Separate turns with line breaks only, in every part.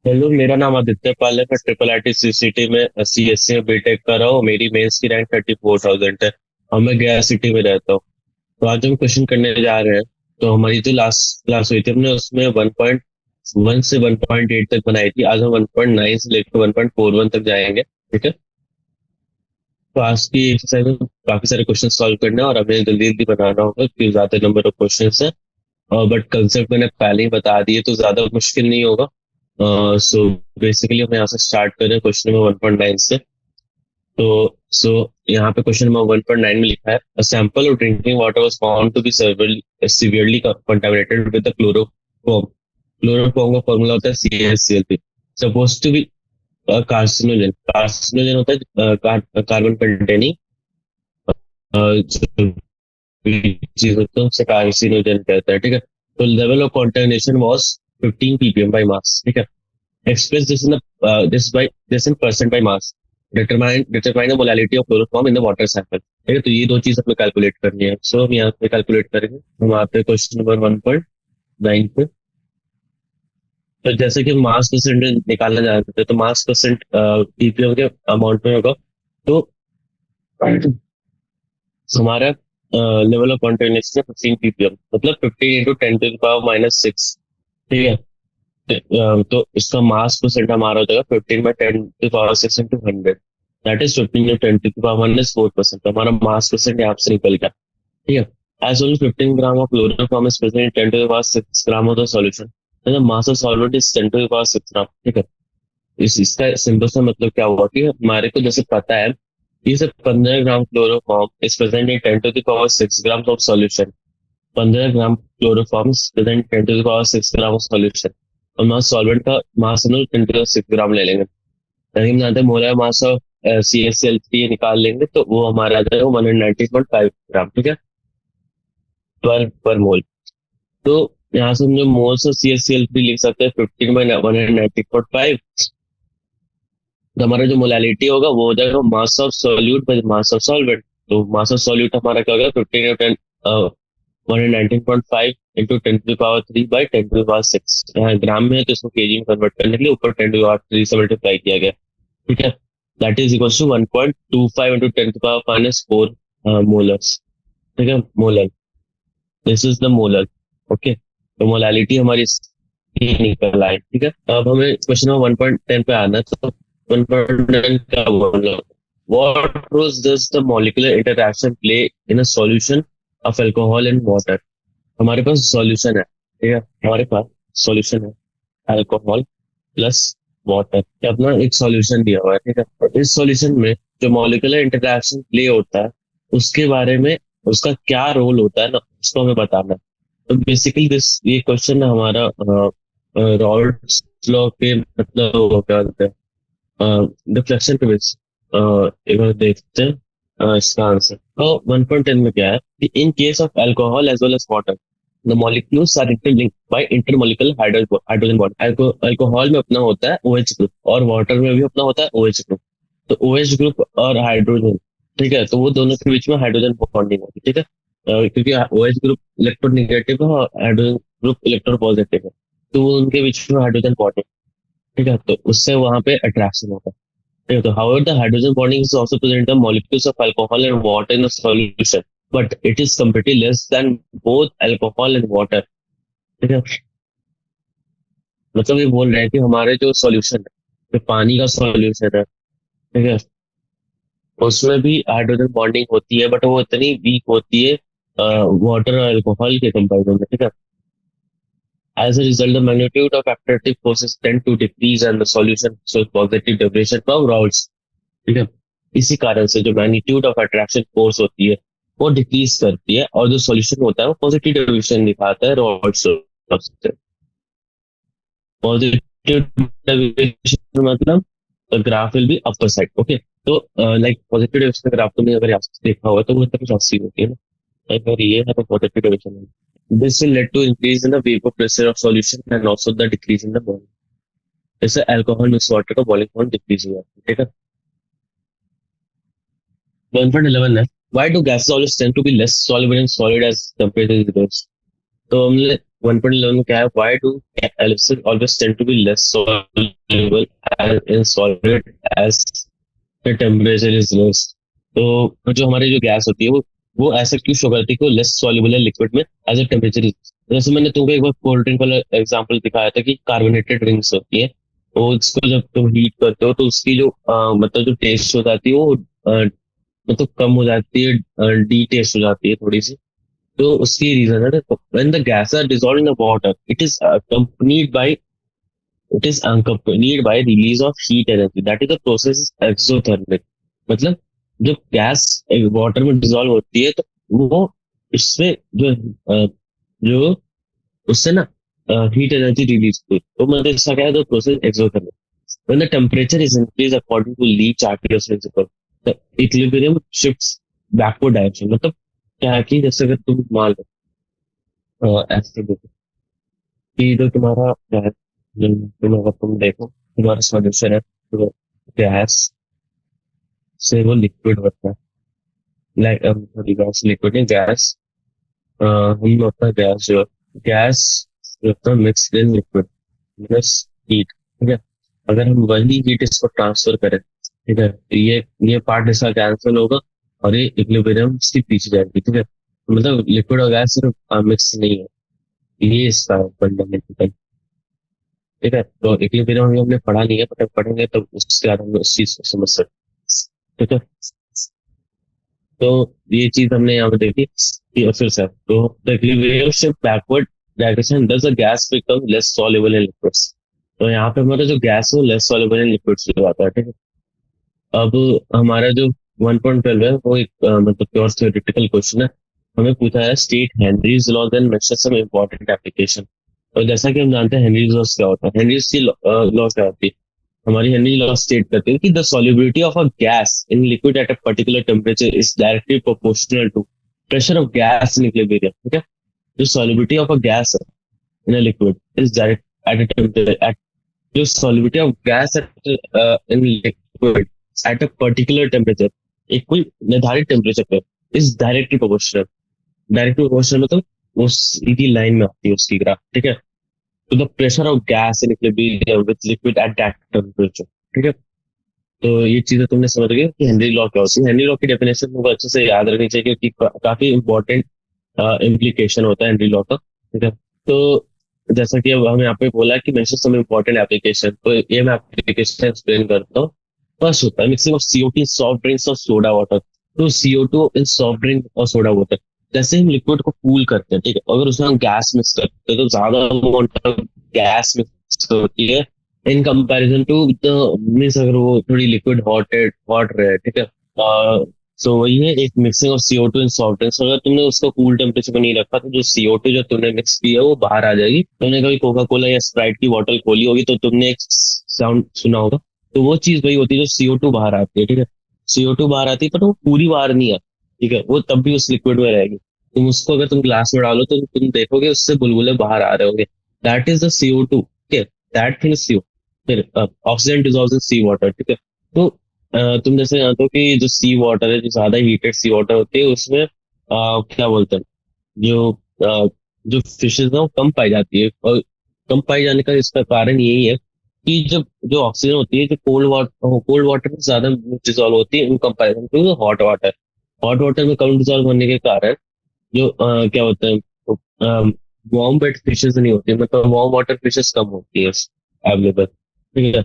Hello, मेरा नाम आदित्य पाल है। मैं ट्रिपल आई टी सीसीटी में CSC में बीटेक कर रहा हूँ। मेरी मेंस की रैंक 34,000 है और मैं गया सिटी में रहता हूँ। तो आज हम क्वेश्चन करने जा रहे हैं। तो हमारी जो लास्ट क्लास हुई थी हमने उसमें 1.1 से 1.8 तक बनाई थी। आज हम 1.9 से लेकर 1.41 तक जाएंगे, ठीक है। तो आज की एक्सरसाइज में काफी सारे क्वेश्चन सॉल्व करने हैं और हमें जल्दी जल्दी बनाना होगा क्योंकि ज्यादा नंबर ऑफ क्वेश्चन है। बट कंसेप्ट मैंने पहले ही बता दिए तो ज्यादा मुश्किल नहीं होगा। सो बेसिकली हम यहाँ से स्टार्ट करें क्वेश्चन नंबर 1.9 से। तो सो यहाँ पे क्वेश्चन नंबर 1.9 में लिखा है, a sample of drinking water was found to be severely contaminated with the chloroform. Chloroform का फॉर्मूला होता है CaCl3, suppose to be carcinogen. Carcinogen होता है कार्बन कंटेनिंग चीज होता है, उससे कार्सिनोजन कहता है, ठीक है। तो level of contamination was 15 ppm by mass, ठीक है। Express this in the this in percent by mass. Determine the molality of chloroform in the water sample. ठीक है, तो ये दो चीज हमें कैलकुलेट करनी है। सो हम यहाँ पे कैलकुलेट करेंगे। हम आते हैं क्वेश्चन नंबर 1.9 पे। तो जैसे कि मास परसेंट निकालना जानते हैं तो मास परसेंट ppm के अमाउंट में होगा। तो हमारा लेवल ऑफ कॉन्टेमिनेशन है 15 ppm, मतलब 15 इंटू 10⁻⁻6, ठीक है। तो इसका मास परसेंट हमारा हो जाएगा 15/10⁻6 इंटू 100, दैट इज 15 × 10⁻⁻4%। तो हमारा मास परसेंट यहाँ से निकल गया, ठीक है। As only 15 gram of chloroform is present in 10⁻6 gram of the solution, the mass of solvent is 10⁻6 gram, ठीक है। इसका सिंपल सा मतलब क्या हुआ कि हमारे को जैसे पता है कि सिर्फ 15 gram chloroform is present in 10⁻6 gram of solution. 15 gram chloroform is present 10⁻6 gram of solution. और मास सॉल्वेंट का मास हम लोग 10⁻6 ग्राम ले लेंगे। यानी हम जानते हैं मोलर मास ऑफ CaCl3 निकाल लेंगे तो वो हमारा आ जाएगा 190.5 ग्राम, ठीक है, पर मोल। तो यहाँ से हम जो मोल्स ऑफ CaCl3 लिख सकते हैं 15/190.5। तो हमारा जो मोलालिटी होगा वो हो जाएगा mass of solute by mass of solvent. तो मास ऑफ सॉल्यूट हमारा क्या होगा 15/10 119.5 इंटू 10⁻³ बाई 10⁻6। यहाँ ग्राम में है तो इसको केजी में कन्वर्ट करने के लिए ऊपर 10⁻³ से मल्टीप्लाई किया गया, ठीक है। That is equal to 1.25 into 10⁻⁻4 molars, ठीक है, molar. This is the molar, okay. तो मोलालिटी हमारी ये निकल आए, ठीक है। अब हमें क्वेश्चन नंबर 1.10 पे आना है। तो 1.10 क्या बोल रहा हूँ, what roles does the molecular interaction play in a solution of alcohol and water? हमारे पास सॉल्यूशन है, ठीक है, हमारे पास सॉल्यूशन है अल्कोहल प्लस वाटर, अपना एक सॉल्यूशन दिया हुआ है, ठीक है। और इस सॉल्यूशन में जो मॉलिक्यूलर इंटरेक्शन प्ले होता है उसके बारे में, उसका क्या रोल होता है ना, उसको हमें बताना है। तो बेसिकली दिस ये क्वेश्चन हमारा रॉल्ड्स लॉ के मतलब वो क्या बोलते हैं डिफ्लेक्शन के बेस एक बार देखते हैं इसका आंसर। तो 1.10 में क्या है कि in case of alcohol as well as water the molecules are interlinked by intermolecular hydrogen bond. Alcohol में अपना होता है OH ग्रुप और वाटर में भी अपना होता है OH ग्रुप। तो OH ग्रुप और हाइड्रोजन, ठीक है, तो वो दोनों के बीच में हाइड्रोजन बॉन्डिंग होती है, ठीक है। क्योंकि OH ग्रुप इलेक्ट्रोनेगेटिव है और हाइड्रोजन ग्रुप इलेक्ट्रोपॉजिटिव है, तो वो उनके बीच में हाइड्रोजन बॉन्डिंग, ठीक है, तो उससे वहां पे अट्रैक्शन होता है, ठीक है। तो however the hydrogen bonding is also present in the molecules of alcohol and water in the solution, but it is completely less than both alcohol and water, ठीक है। मतलब ये बोल रहे हैं कि हमारे जो सॉल्यूशन है, जो पानी का सॉल्यूशन है, ठीक है, उसमें भी हाइड्रोजन बॉन्डिंग होती है बट वो इतनी वीक होती है वाटर और अल्कोहल के कंपेरिजन में, ठीक है। As a result, the magnitude of attractive forces tend to decrease and the solution shows positive deviation from Raoult's, ठीक है। इसी कारण से जो मैग्नीट्यूड ऑफ अट्रैक्शन फोर्स होती है वो डिक्रीज करती है और जो सॉल्यूशन होता है वो पॉजिटिव डेविएशन दिखाता है रॉल्ड्स लॉ से। पॉजिटिव डेविएशन मतलब graph will be upper side, okay. तो लाइक पॉजिटिव डेविएशन का ग्राफ तुमने अगर यहाँ से देखा होगा तो वो कुछ ऐसी होती है ना, अगर ये है तो पॉजिटिव डेविएशन है। This will lead to increase in the vapour pressure of solution and also the decrease in the boiling. जैसे अल्कोहल मिक्स वाटर का बॉइलिंग पॉइंट डिक्रीज हो जाता है, ठीक है। 1.11 है, why do gases always tend to be less soluble in solid as compared to liquids? तो हमने 1.11 में क्या है, why do ellipses always tend to be less soluble in solid as the temperature is less? तो जो हमारी जो gas होती है वो ऐसा क्यों शो करती है कि वो लेस सॉल्युबल है लिक्विड में एज ए टेम्परेचर इज। जैसे मैंने तुमको एक बार कोल्ड ड्रिंक वाला एग्जांपल दिखाया था कि कार्बोनेटेड ड्रिंक्स होती है, तो उसको जब तुम हीट करते हो तो उसकी जो मतलब जो टेस्ट हो जाती है वो मतलब कम हो जाती है, डी टेस्ट हो जाती है थोड़ी सी। तो उसकी रीजन है, when the gas are dissolve in the water it is accompanied by release of heat energy, that is the process is exothermic। मतलब जब गैस वाटर में डिसॉल्व होती है तो वो इससे जो उससे ना हीट एनर्जी रिलीज होती है, तो मतलब इसका क्या है, the process exothermic. when the temperature is increased according to Lee Chartier's principle, the equilibrium shifts backward direction। मतलब क्या है कि जैसे अगर तुम मान लो ऐसे देखो कि जो तुम्हारा क्या है, अगर तुम देखो तुम्हारा सॉल्यूशन है तो गैस से वो लिक्विड होता है, लाइक सॉरी गैस लिक्विड नहीं, गैस हम होता है गैस जो होता है mix in liquid plus heat, ठीक है। अगर हम वही हीट इसको ट्रांसफर करें, ठीक है, तो ये पार्ट इसका कैंसिल होगा और ये इक्विलिब्रियम इसके पीछे जाएगी, ठीक है। मतलब लिक्विड और गैस सिर्फ मिक्स नहीं है, ये इसका फंडामेंटल, ठीक है। तो इक्विलिब्रियम अभी हमने पढ़ा नहीं है, बट पढ़ेंगे तो उसके बाद हम उस चीज को समझ सकते, ठीक है। तो ये चीज हमने यहाँ पे देखी कि फिर से तो the equilibrium shift backward direction does the gas become less soluble in liquids। तो यहाँ पे हमारा जो गैस है वो लेस सॉल्युबल इन लिक्विड्स हो जाता है, ठीक है। अब हमारा जो 1.12 है वो एक मतलब प्योर थ्योरेटिकल क्वेश्चन है। हमें पूछा है state Henry's law then mention some important application. और जैसा कि हम जानते हैं हेनरीज लॉ क्या होता है, हेनरीज की लॉ क्या होती है, हमारी हेनरी लॉ स्टेट करती है कि the solubility of a gas in liquid at a particular temperature is directly proportional to pressure of gas in equilibrium, ठीक है। जो solubility of a gas in a liquid is direct at a temperature, जो solubility of gas in liquid at a particular temperature, एक कोई निर्धारित temperature पे, is directly proportional. Directly proportional मतलब वो सीधी लाइन में आती है उसकी ग्राफ, ठीक है, to the pressure of gas in equilibrium with liquid at that temperature, ठीक है। तो ये चीजें तुमने समझ गई कि हेनरी लॉ क्या होती है। हेनरी लॉ की डेफिनेशन तुमको अच्छे से याद रखनी चाहिए क्योंकि काफी इंपॉर्टेंट इम्प्लीकेशन होता है हेनरी लॉ का, ठीक है। तो जैसा कि अब हमें यहाँ पे बोला कि मेंशन सम इम्पोर्टेंट एप्लीकेशन, तो ये मैं एप्लीकेशन एक्सप्लेन करता हूँ। फर्स्ट होता है mixing of CO2 in soft drinks और सोडा वाटर। तो CO2 इन सॉफ्ट ड्रिंक और सोडा वाटर, जैसे हम लिक्विड को कूल करते हैं, ठीक है, अगर उसमें हम गैस मिक्स करते हैं तो ज्यादा अमाउंट ऑफ गैस मिक्स होती है in comparison to the means अगर वो थोड़ी लिक्विड हॉट रहे, ठीक है। सो वही है एक mixing of CO2 in soft drinks. अगर तुमने उसको कूल टेम्परेचर पे नहीं रखा तो जो CO2 जो तुमने मिक्स की है वो बाहर आ जाएगी। तुमने कभी कोका कोला या स्प्राइट की बॉटल खोली होगी तो तुमने एक साउंड सुना होगा, तो वो चीज वही होती है जो CO2 बाहर आती है, ठीक है। CO2 बाहर आती है पर वो पूरी बाहर नहीं आती, ठीक है, वो तब भी उस लिक्विड में रहेगी। तुम उसको अगर तुम ग्लास में डालो तो तुम देखोगे उससे बुलबुले बाहर आ रहे होंगे, दैट इज द CO2, ठीक है, दैट थिंग CO। फिर ऑक्सीजन डिसॉल्व्स इन सी वाटर, ठीक है। तो तुम जैसे जानते हो कि जो सी वाटर है, जो ज्यादा हीटेड सी वाटर होती है उसमें क्या बोलते हैं, जो जो फिशेज है वो कम पाई जाती है। और कम पाई जाने का इसका कारण यही है कि जब जो ऑक्सीजन होती है जो कोल्ड वाटर में ज्यादा डिसॉल्व होती है in comparison to hot water. Hot water में कम डिसॉल्व होने के कारण जो क्या होता है, वार्म बेड फिशेज नहीं होती, मतलब वार्म वाटर फिशेज कम होती है अवेलेबल, ठीक है।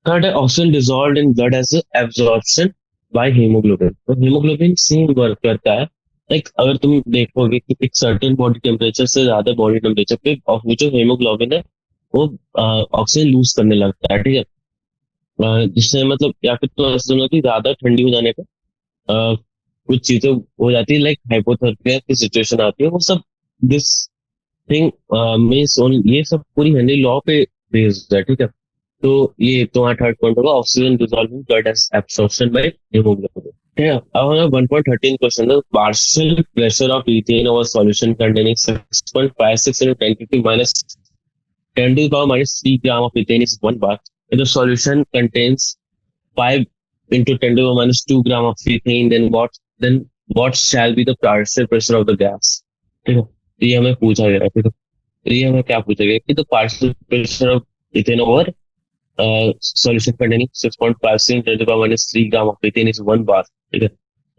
थर्ड है oxygen dissolved in blood as absorption by haemoglobin. तो हीमोग्लोबिन सेम वर्क करता है, लाइक अगर तुम देखोगे कि एक सर्टेन बॉडी टेम्परेचर से ज्यादा बॉडी टेम्परेचर पे जो हीमोग्लोबिन है वो ऑक्सीजन लूज करने लगता है, ठीक है। जिससे मतलब या फिर तो ऐसा सुनो कि ज्यादा ठंडी हो जाने पर कुछ चीजें हो जाती है, लाइक हाइपोथर्मिया की सिचुएशन आती है, वो सब दिस थिंग मीन्स ये सब पूरी हेनरी लॉ पे बेस्ड है, ठीक है। तो ये तुम्हारा थर्ड पॉइंट होगा oxygen dissolving blood absorption by haemoglobin, ठीक है। अब हमें 1.13 क्वेश्चन है, partial pressure of ethane over solution containing 6.56 into 10 to the minus 10 to the power minus 3 gram of ethane is 1 bar. If the solution contains 5 into 10 to the power minus 2 gram of ethane, then what shall be the partial pressure of the gas, ठीक है। तो ये हमें पूछा गया है, ठीक है। तो ये हमें क्या पूछेगा कि the partial pressure of ethane over solution containing 6.5 into 10 to the power minus 3 gram of ethane is 1 bar. ठीक है.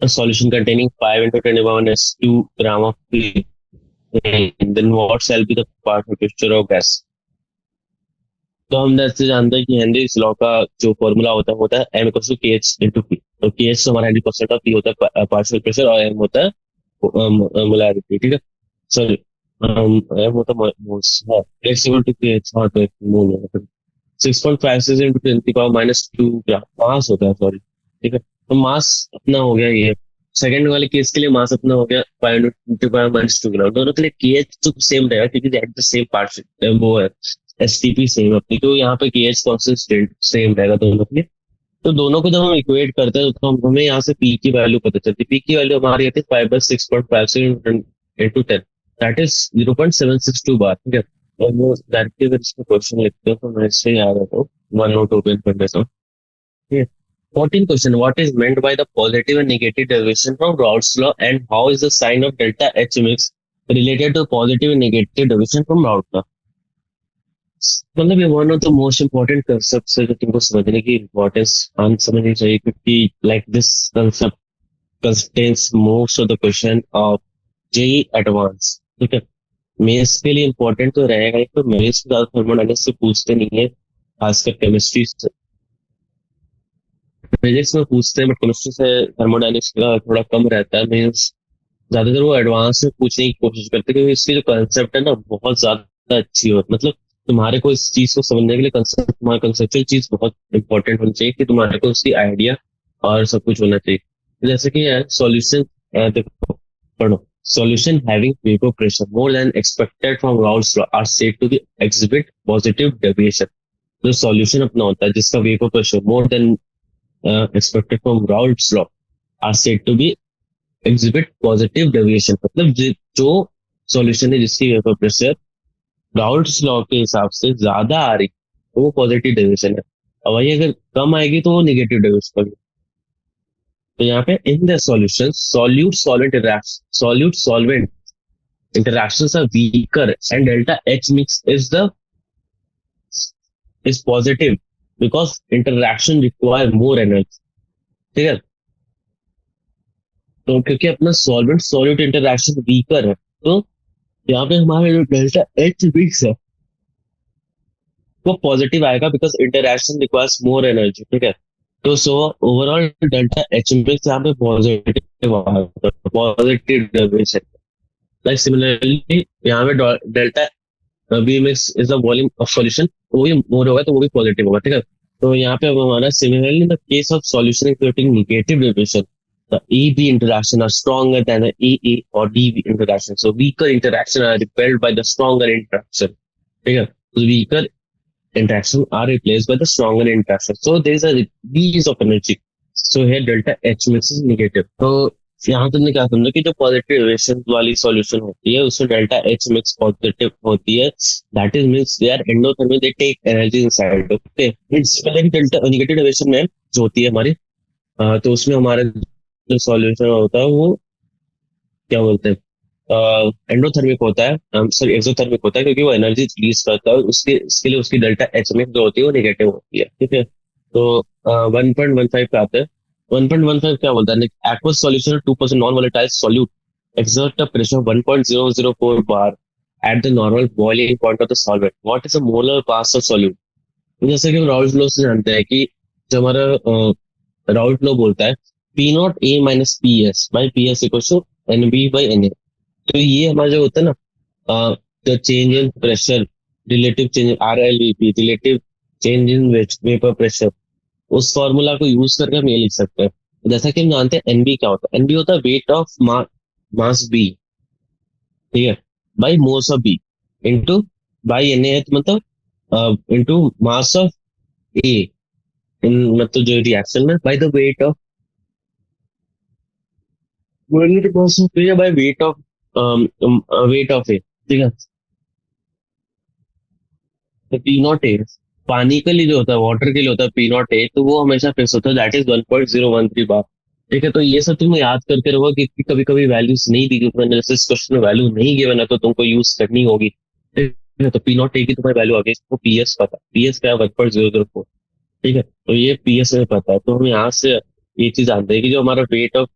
A solution containing 5 into 10 to the power minus 2 gram of ethane, then what shall be the partial pressure of gas? तो हम जैसे जानते हैं कि Henry's law का जो फॉर्मूला होता है एम इक्वल टू के एच इंटू पी. तो के एच हमारा 100% ऑफ पी होता है पार्शियल प्रेशर और एम होता है मोलैरिटी. ठीक है. सॉरी, एम होता है फ्लेक्सिबल टू के एच. हाँ तो मोल है. 6.56 into 10 की पावर माइनस 2 ग्राम मास होता है. सॉरी. ठीक है. तो मास अपना हो गया ये. सेकंड वाले केस के लिए मास अपना हो गया 5 into पावर माइनस 2 ग्राम. दोनों के लिए केएच तो सेम रहेगा क्योंकि दैट द सेम पार्ट वो है. एसटीपी सेम अपनी, तो यहाँ पे केएच कांस्टेंट सेम रहेगा दोनों के लिए. तो दोनों को जब हम इक्वेट करते हैं तो हमें यहाँ से पी की वैल्यू पता चलती है. पी की वैल्यू हमारी आती है 5/6.56 into 10, दैट इज 0.762 बार. ठीक है. और वो डायरेक्टली अगर इसमें क्वेश्चन लिखते हो तो मैं इससे याद आता हूँ. वन नोट ओपन कर देता हूँ. ठीक है. 14 question. What is meant by the positive and negative derivation from Raoult's law and how is the sign of delta H mix related to positive and negative derivation from Raoult law. मतलब ये one of the most important concept है जो तुमको समझने की importance आन समझनी चाहिए क्योंकि like this concept contains most of the question of JEE advance. ठीक है. मेंस के लिए इंपॉर्टेंट तो रहेगा ही, तो मेंस से ज्यादा थर्मोडायनेमिक्स से पूछते नहीं है, खासकर केमिस्ट्री से. फिजिक्स में पूछते हैं बट केमिस्ट्री से थर्मोडायनेमिक्स का थोड़ा कम रहता है. मीन्स ज्यादातर वो एडवांस में पूछने की कोशिश करते हैं क्योंकि इसकी जो कंसेप्ट है ना बहुत ज्यादा अच्छी हो. मतलब तुम्हारे को इस चीज को समझने के लिए कंसेप्ट, तुम्हारा कंसेप्चुअल चीज बहुत इंपॉर्टेंट होनी चाहिए कि तुम्हारे को उसकी आइडिया और सब कुछ होना चाहिए. जैसे कि सॉल्यूशन देखो पढ़ो. Solution having vapor pressure more than expected from Raoult's law are said to be exhibit positive deviation. जो solution अपना होता है जिसका vapor pressure more than expected from Raoult's law are said to be exhibit positive deviation. मतलब जो solution है जिसकी vapor pressure Raoult's law के हिसाब से ज्यादा आ रही तो वो पॉजिटिव डेविएशन है, और वही अगर कम आएगी तो वो नेगेटिव डेविएशन होगी. तो यहाँ पे in the solution solute solvent interactions are weaker and delta H mix is positive because interaction require more energy. ठीक है. तो क्योंकि अपना सॉल्वेंट सॉल्यूट इंटरेक्शन वीकर है तो यहाँ पे हमारा जो डेल्टा H mix है वो पॉजिटिव आएगा because interaction requires more energy. ठीक है. तो so overall delta H mix यहाँ पे पॉजिटिव डेविएशन. लाइक सिमिलरली यहाँ पे delta V mix is the volume of solution, वो भी मोर होगा तो वो भी पॉजिटिव होगा. ठीक है. तो यहाँ पे अब हमारा similarly in the case of solution including negative deviation the EB interaction are stronger than the EE or DB interaction. So weaker interaction are repelled by the stronger interaction. ठीक है. So weaker interaction are replaced by the stronger interaction. So there is a release of energy. So here delta H mix is negative. तो यहाँ तुमने क्या समझा कि जो positive deviation वाली सॉल्यूशन होती है उसमें डेल्टा H mix पॉजिटिव होती है. That is means they are endothermic, they take energy inside. Okay. Delta negative deviation में जो होती है हमारी तो उसमें हमारा जो सॉल्यूशन होता है वो क्या बोलते हैं एंडोथर्मिक होता है, सॉरी एक्सोथर्मिक होता है क्योंकि वो एनर्जी रिलीज करता है. उसके इसके लिए उसकी डेल्टा एच में जो होती है वो नेगेटिव होती है. ठीक है. तो 1.15 पे आते हैं. 1.15 क्या बोलता है? Aqueous solution 2% non volatile solute exert a pressure of 1.004 bar at the normal boiling point of the solvent. What is the molar mass of solute? जैसे कि हम राउल्ट लॉ से जानते हैं कि जो हमारा राउल्ट लॉ बोलता है P not A minus P S by P S equal to N B by N A. तो ये हमारा जो होता है ना the change in pressure, relative change R L V P, relative change in vapour pressure, उस formula को use करके हम ये लिख सकते हैं. जैसा कि हम जानते हैं एनबी क्या होता है. एनबी होता है वेट ऑफ मास बी. ठीक है. By moles of B into by N A मतलब इंटू मास ऑफ ए इन मतलब जो रिएक्शन में by the weight of by weight of A. ठीक है. तो पी नॉट ए पानी के लिए जो होता है, वाटर के लिए होता है पी नॉट ए, तो वो हमेशा फिक्स होता है, दैट इज 1.013 बार. ठीक है. तो ये सब तुम्हें याद करके रहो कि कभी कभी वैल्यूज नहीं दी, मैंने जैसे इस क्वेश्चन में वैल्यू नहीं गिवन है तो तुमको यूज करनी होगी. ठीक है, तो पी नॉट ए की तुम्हारी वैल्यू आ गई, इसको पी एस पता, पी एस क्या है 1.004। ठीक है, तो ये पी एस में पता है, तो हम यहाँ से ये चीज जानते हैं कि जो हमारा वेट ऑफ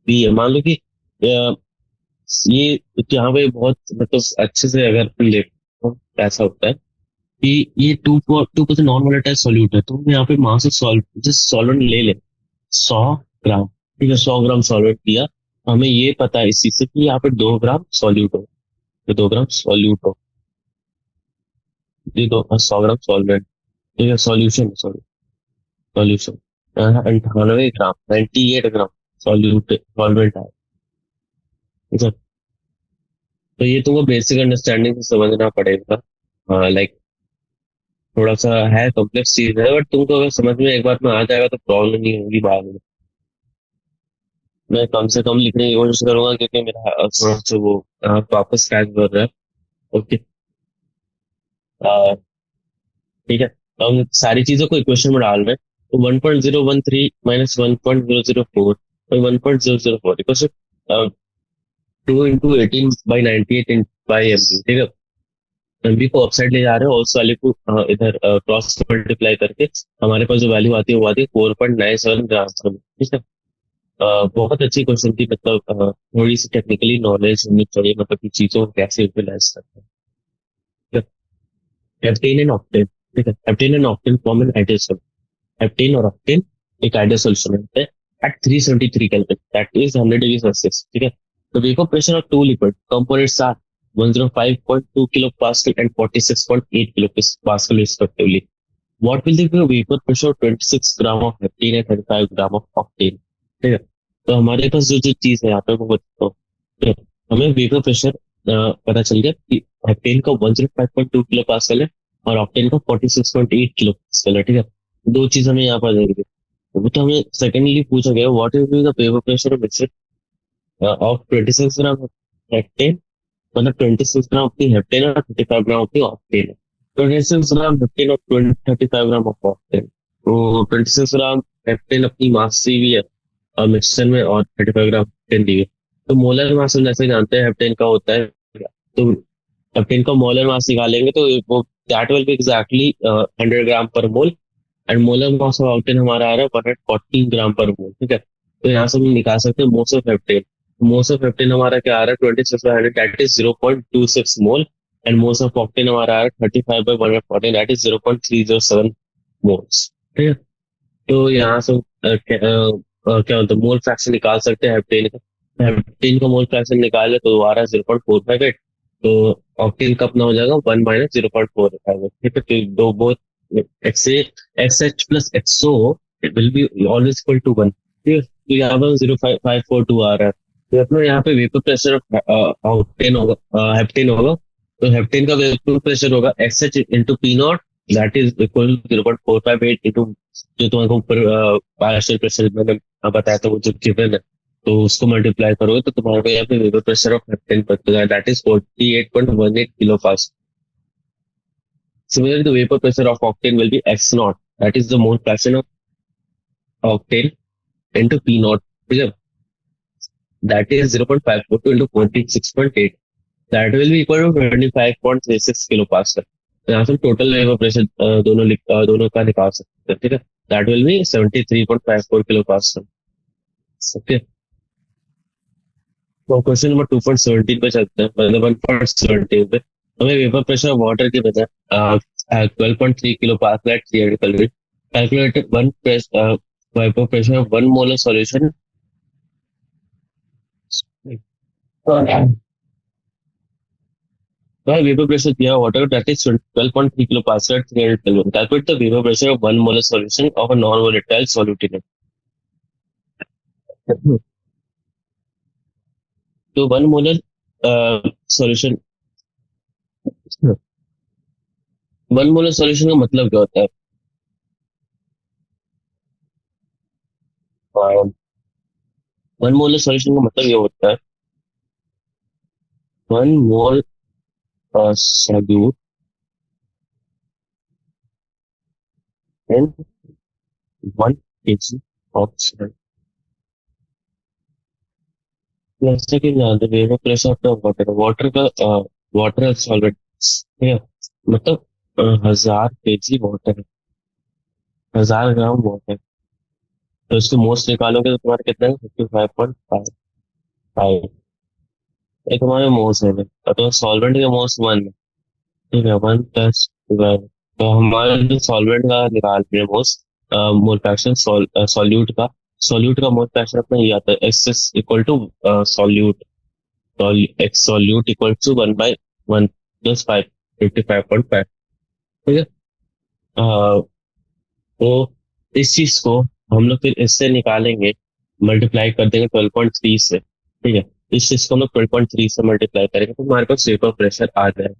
पी है, मान लो कि ये यहाँ पे बहुत मतलब अच्छे से अगर अपन ले तो ऐसा होता है कि ये 2% नॉन वोलेटाइल सॉल्यूट है, तो हम यहाँ पे मास ऑफ सॉल्ट जिस सॉल्वेंट ले ले 100 ग्राम। ठीक है, 100 ग्राम सॉल्वेंट दिया, हमें ये पता है इस चीज से कि यहाँ पे 2 ग्राम सॉल्यूट हो, तो 2 ग्राम सॉल्यूट हो, ये 100 ग्राम सॉल्वेंट। ठीक है, सॉल्यूशन, सॉरी सॉल्यूशन 98 ग्राम, 98 ग्राम सॉल्यूट सॉल्वेंट है। ठीक है, तो ये तुमको बेसिक अंडरस्टैंडिंग से समझना पड़ेगा। हाँ, लाइक थोड़ा सा है, कॉम्प्लेक्स चीज है, बट तुमको अगर समझ में एक बार में आ जाएगा तो प्रॉब्लम नहीं होगी बाद में। मैं कम से कम लिखने की कोशिश करूंगा क्योंकि मेरा थोड़ा सा वो वापस क्रैश कर रहा है। ओके, ठीक है, तो हम सारी चीजों को इक्वेशन में डाल रहे हैं, तो 1.013 माइनस 1.004 और 1.004 equal to into 18/98 by M B. ठीक है, एमबी को अपसाइड ले जा रहे हैं और उस वाले को इधर क्रॉस मल्टीप्लाई करके हमारे पास जो वैल्यू आती है वो आती है 4.97 ग्राम। ठीक है, बहुत अच्छी क्वेश्चन थी, मतलब थोड़ी सी टेक्निकली नॉलेज होनी चाहिए, मतलब कि चीजों को कैसे यूटिलाइज करते हैं। हेप्टेन एंड ऑक्टेन, ठीक है, heptane and octane form an ideal solution. Heptane और ऑक्टेन एक आइडियल सॉल्यूशन है at 373 kelvin, that is 100 degree Celsius. ठीक है, तो vapour pressure of two liquid components are 105.2 kilo pascal and 46.8 kilo pascal respectively. What will be the vapor pressure of 26 gram of heptane and 35 gram of octane. ठीक है, तो हमारे पास जो जो चीज है यहाँ पे वो बताओ। ठीक है, हमें वेपर प्रेशर पता चल गया कि हेप्टेन का 105.2 किलो पास्कल है और ऑक्टेन का 46.8 किलो पास्कल है। ठीक है, दो चीज हमें यहाँ पर देंगे, वो तो हमें सेकेंडली पूछा गया what is the vapour pressure of 26 gram heptane, मतलब 26 ग्राम अपनी हेप्टेन और 35 ग्राम अपनी ऑक्टेन है। 26 ग्राम हेप्टेन और 35 ग्राम ऑफ ऑक्टेन, तो 26 ग्राम हेप्टेन अपनी मास दी हुई है और मिक्सचर में, और 35 ग्राम हेप्टेन दी हुई है। तो मोलर मास हम जैसे जानते हैं हेप्टेन का होता है, तो हेप्टेन का मोलर मास निकालेंगे तो वो that will be exactly 100 gram per mole, and molar mass of octane हमारा आ रहा है 114 ग्राम पर मोल। ठीक है, तो यहाँ से हम निकाल सकते हैं मोस ऑफ हेप्टेन। मोस ऑफ हेप्टेन हमारा क्या आ रहा है 26/100, दैट इज 0.26 मोल, एंड मोस ऑफ ऑक्टेन हमारा आ रहा है 35/114, दैट इज 0.307 मोल्स। ठीक है, तो यहाँ से क्या होता है मोल फ्रैक्शन निकाल सकते हैं हेप्टेन का। हेप्टेन का मोल फ्रैक्शन निकाले तो वो आ रहा है 0.458, तो ऑक्टेन का अपना हो जाएगा 1 माइनस 0.458। ठीक है, तो दो both X X H plus X O will be always equal to 1। ठीक है, तो यहाँ पर 0.542 आ रहा है, तो अपना यहाँ पे वेपर प्रेशर ऑक्टेन होगा, हेप्टेन होगा, तो हेप्टेन का वेपर प्रेशर होगा x H into P not, that is equal 0.458 into जो तुम्हारे ऊपर पार्शियल प्रेशर मैंने बताया था वो जो गिवन है, तो उसको मल्टीप्लाई करोगे तो तुम्हारे को यहाँ पे वेपर प्रेशर ऑफ हेप्टेन पड़ता है, that is 48.18 kilo pascal. Similarly, the vapor pressure of octane will be X naught, that is the mole fraction of octane into P naught. ठीक है, that is 0.542 into 46.8, that will be equal to 25.36 kilo pascal. तो यहाँ से total vapour pressure दोनों का निकाल सकते हैं। ठीक है, that will B 73.54 kilo pascal. Okay, तो क्वेश्चन नंबर 2.17 पे चलते हैं, मतलब 1.17 पे हमें वेपर प्रेशर ऑफ वाटर की बजाय 12.3 kilo pascal at 300 calorie, calculated one vapour pressure of 1 molar solution. वह वेपर प्रेशर दिया water that is 12.3 kilo pascal at 300 calorie, calculate the vapour pressure of 1 molar solution of a non volatile solute in it. तो 1 molar solution, 1 molar solution का मतलब क्या होता है? 1 molar solution का मतलब ये होता है 1 मोल solute in 1 kg of salt। जैसे कि जानते हैं vapour pressure of water, water का वाटर सॉल्वेंट, ठीक है, मतलब 1000 kg वाटर, 1000 ग्राम वाटर, तो इसको मोस्ट निकालोगे तो तुम्हारा कितना है, 55.5। ये तुम्हारे मोस है, और तो सॉल्वेंट के मोस 1, ठीक है, 1 + 12। तो हमारे जो सॉल्वेंट का निकाल रहे हैं मोस, मोल फ्रैक्शन सॉल्यूट का, सॉल्यूट का मोल फ्रैक्शन अपना ये आता है, X is equal to solute, X solute equal to 1/1 + 5, 55.5। ठीक है। तो इस चीज को हम लोग फिर इससे निकालेंगे, मल्टीप्लाई कर देंगे 12.3 से, ठीक है। इस चीज को हम लोग 12.3 से मल्टीप्लाई करेंगे तो हमारे पास वेपर प्रेशर आ जाएगा।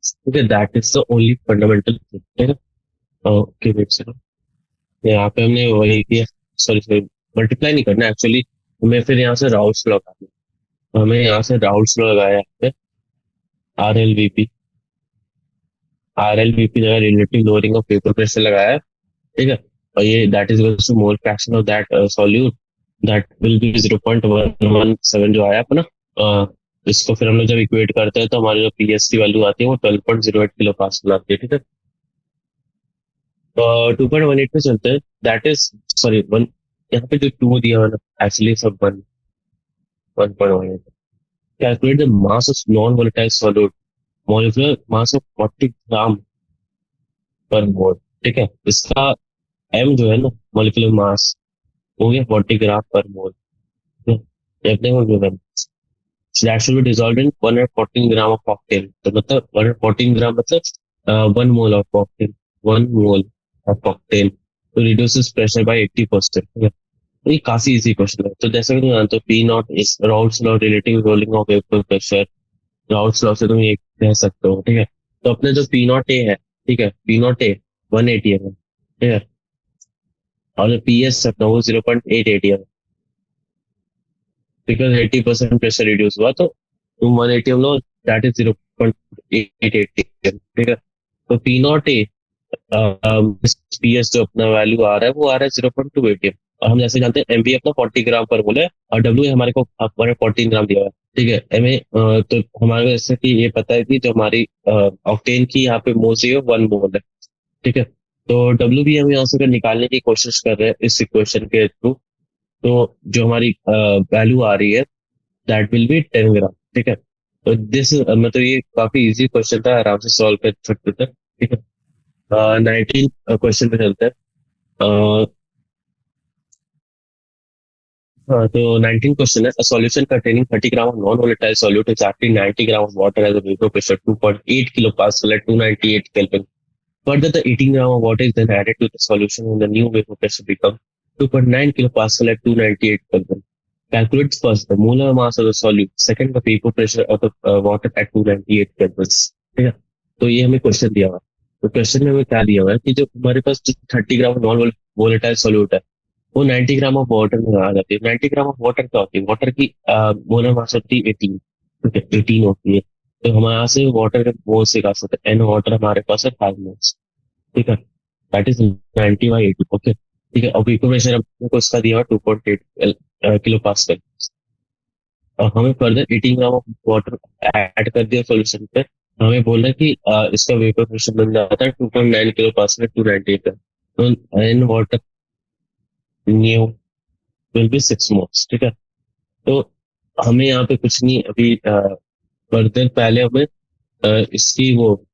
ठीक है, that is the only fundamental thing. ठीक है, ओके वेट सेकंड, यहाँ पे हमने वही किया, सॉरी सॉरी, मल्टीप्लाई नहीं करना एक्चुअली, हमें फिर यहाँ से राउल्ट्स लॉ लगाना है। तो हमें यहाँ से राउल्ट्स लॉ लगाया यहाँ पे, RLVP, RLVP जगह relative lowering of vapour pressure लगाया है। ठीक है, और ये that is equals to mole fraction of that solute, that will be 0.117 जो आया अपना। इसको फिर हम लोग जब इक्वेट करते हैं तो हमारी जो पीएस की वैल्यू आती है वो 12.08 किलो पास्कल आती है। ठीक है, तो 2.18 पे चलते हैं, दैट इज, सॉरी वन, यहाँ पे जो 2 दिया हुआ ना, एक्चुअली सब 1.18। Calculate the mass of non volatile solute, molecular mass of 40 gram per मोल। ठीक है, इसका एम जो है ना, मॉलिक्यूलर मास, हो गया 40 ग्राम पर मोल। ये अपने को given, that should be dissolved in 114 gram of octane, तो मतलब 114 ग्राम मतलब 1 mole of octane, 1 mole of octane तो रिड्यूसेस प्रेशर बाय 80%। ठीक है, तो ये काफी इजी क्वेश्चन है। तो जैसे कि तुम जानते हो, P not is Raoult's law relative rolling of vapour pressure, Raoult's law से तुम ये कह सकते हो। ठीक है, तो अपने जो पी नॉट ए है, ठीक है, पी नॉट ए 180 है, ठीक है, और जो पी एस अपना वो 0.880 है, बिकॉज 80% प्रेशर रिड्यूस हुआ, तो तुम 180 लो, दैट इज 0.880। ठीक है, तो P not A P S जो अपना वैल्यू आ रहा है वो आ रहा है 0.280, और हम जैसे जानते हैं एमवी अपना 40 ग्राम पर मोल है, और डब्ल्यू हमारे को 114 ग्राम दिया हुआ है। ठीक है, एम ए, तो हमारे को जैसे कि ये पता है कि जो हमारी ऑक्टेन की यहाँ पे मोल है 1 मोल है। ठीक है, तो डब्ल्यू भी हम यहाँ से अगर निकालने की कोशिश कर रहे हैं इस इक्वेशन के थ्रू, तो जो हमारी वैल्यू आ रही है दैट विल बी 10 ग्राम। ठीक है, तो दिस मतलब ये काफी इजी क्वेश्चन था, आराम से सॉल्व कर सकते थे। ठीक है, 19 क्वेश्चन पे चलते हैं। अ, तो 19 क्वेश्चन है, solution containing 30 gram of non volatile solute exactly 90 gram of water as a vapour pressure 2.8 kilo pascal at 298 Kelvin. Further, the 18 gram of water is then added to the solution and the new vapor pressure becomes 2.9 kilopascal at 298 Kelvin. Calculate first the molar mass of the solute, second the vapor pressure of the water at 298 Kelvin. ठीक है, तो ये हमें question दिया हुआ है। तो question में हमें क्या दिया हुआ है कि जो हमारे पास 30 ग्राम नॉन वोलेटाइल सोल्यूट है वो 90 ग्राम ऑफ वाटर में आ जाती है। 90 ग्राम ऑफ वाटर क्या होती है, वाटर की मोलर मास होती है 18। ठीक है, 18 होती है, तो हम यहाँ से वाटर के मोल्स निकाल सकते हैं। एन वाटर हमारे पास है 5 मोल्स। ठीक है, दैट इज 90/80। ओके, ठीक है, और वेपर प्रेशर हमको इसका दिया हुआ 2.8 किलो पास्कल, और हमें further 18 gram of water add कर दिया सोल्यूशन पे। हमें बोल रहा है कि इसका वेपर प्रेशर बन जाता है 2.9 किलो पास्कल 298 का, तो N water new will be 6 moles. ठीक है, तो हमें यहाँ पे कुछ नहीं अभी, फर्दर पहले हमें इसकी वो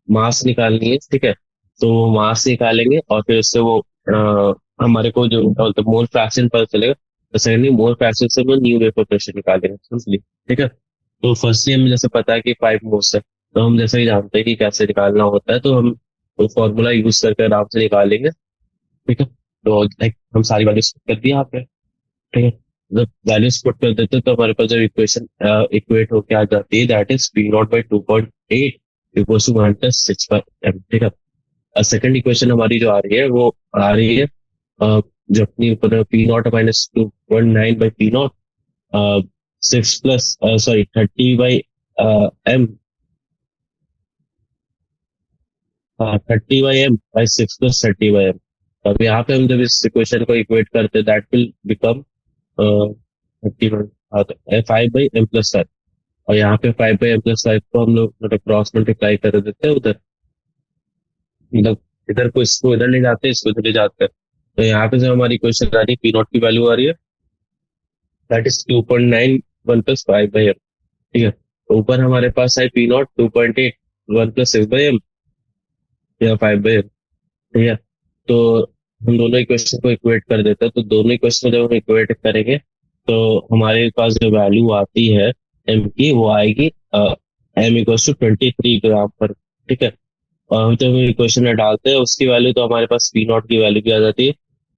मास निकालनी है। ठीक है, तो वो मास निकालेंगे और फिर उससे वो हमारे को जो मोल फ्रैक्शन पता चलेगा, तो सेकेंडली मोल फ्रैक्शन से वो न्यू वेपर प्रेशर निकालेंगे सिंपली। ठीक है, तो फर्स्टली हमें जैसे पता है कि 5 मोल्स है, तो हम जैसे ही जानते हैं कि कैसे निकालना होता है, तो हम वो फॉर्मूला यूज करके आराम से निकालेंगे। ठीक है, तो लाइक हम सारी वैल्यूज कर दी यहाँ पे। ठीक है, जब वैल्यूज पुट कर देते हैं तो हमारे पास जो इक्वेशन इक्वेट होके आ जाती है, that is P not by 2.8 equals to 1 + 6/m। ठीक है, सेकंड इक्वेशन हमारी जो आ रही है वो आ रही है जो अपनी ऊपर पी नॉट -2.9/पी not, 6 + sorry 30/m, 30/m/6 + 30/m। अब यहाँ पे हम जब इस इक्वेशन को इक्वेट करते हैं दैट विल बिकम 30, 5/m + 5, और यहाँ पे 5/m+5 को हम लोग मतलब क्रॉस मल्टीप्लाई कर देते हैं उधर, मतलब इधर को इसको इधर ले जाते हैं, इसको इधर ले जाते हैं। तो यहाँ पे जो हमारी क्वेश्चन आ रही है, पी नॉट की वैल्यू आ रही है दैट इज 2.91 + 5/m। ठीक है, तो ऊपर हमारे पास है पी नॉट 2.81 + 6/m या 5/m। ठीक है, तो हम दोनों इक्वेशन को इक्वेट कर देते हैं। तो दोनों इक्वेशन जब हम इक्वेट करेंगे तो हमारे पास जो वैल्यू आती है एम की, वो आएगी M = 23 ग्राम पर। ठीक है, और हम जब इक्वेशन में डालते हैं उसकी वैल्यू, तो हमारे पास पी नॉट की वैल्यू भी आ जाती है।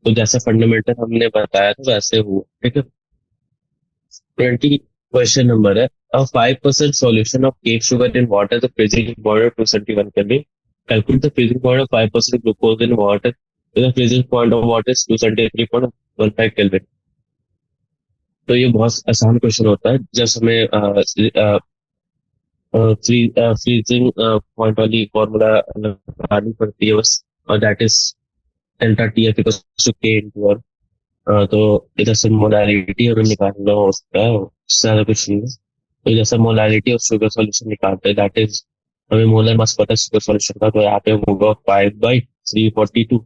तो जैसा फंडामेंटल हमने बताया था वैसे हुआ। ठीक है, 20 क्वेश्चन नंबर है। A 5% solution of cake sugar in water, the freezing point of 271 Kelvin. Calculate the freezing point of 5% glucose in water. The freezing point of water is 273.15 Kelvin. तो ये बहुत आसान क्वेश्चन होता है जब हमें फ्रीजिंग पॉइंट वाली फॉर्मूला लगानी पड़ती है बस, और that is delta T F equals to K into R. तो इधर से मोलारिटी हमें निकालना होता है, उससे ज्यादा कुछ नहीं है। तो जैसे मोलारिटी और शुगर सॉल्यूशन निकालते हैं, दैट इज हमें मोलर मास पता है शुगर सॉल्यूशन का, तो यहाँ पे होगा 5/342